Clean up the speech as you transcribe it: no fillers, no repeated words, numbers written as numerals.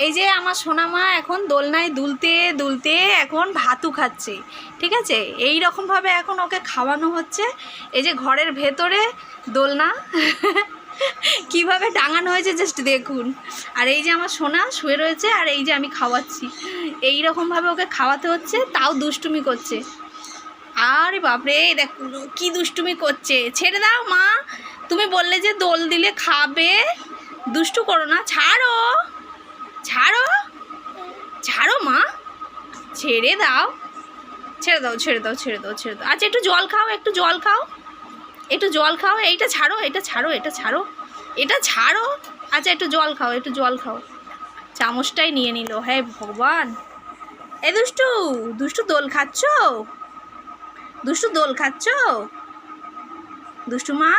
এই যে আমার সোনা মা এখন দোলনায় দুলতে দুলতে এখন ভাতু খাচ্ছে, ঠিক আছে। এই রকমভাবে এখন ওকে খাওয়ানো হচ্ছে। এই যে ঘরের ভেতরে দোলনা কিভাবে টাঙানো হয়েছে জাস্ট দেখুন। আর এই যে আমার সোনা শুয়ে রয়েছে, আর এই যে আমি খাওয়াচ্ছি, এই রকমভাবে ওকে খাওয়াতে হচ্ছে, তাও দুষ্টুমি করছে। আরে বাপরে দেখো কি দুষ্টুমি করছে। ছেড়ে দাও মা, তুমি বললে যে দোল দিলে খাবে, দুষ্টু করো না, ছাড়ো ছাড়ো ছাড়ো মা, ছেড়ে দাও, ছেড়ে দাও ছেড়ে দাও ছেড়ে দাও ছেড়ে দাও। আচ্ছা একটু জল খাও, একটু জল খাও, একটু জল খাও। এইটা ছাড়ো, এটা ছাড়ো, এটা ছাড়ো, এটা ছাড়ো। আচ্ছা একটু জল খাও, একটু জল খাও। চামচটাই নিয়ে নিল, হ্যাঁ ভগবান। এ দুষ্টু, দুষ্টু দোল খাচ্ছ, দুষ্টু দোল খাচ্ছ, দুষ্টু মা।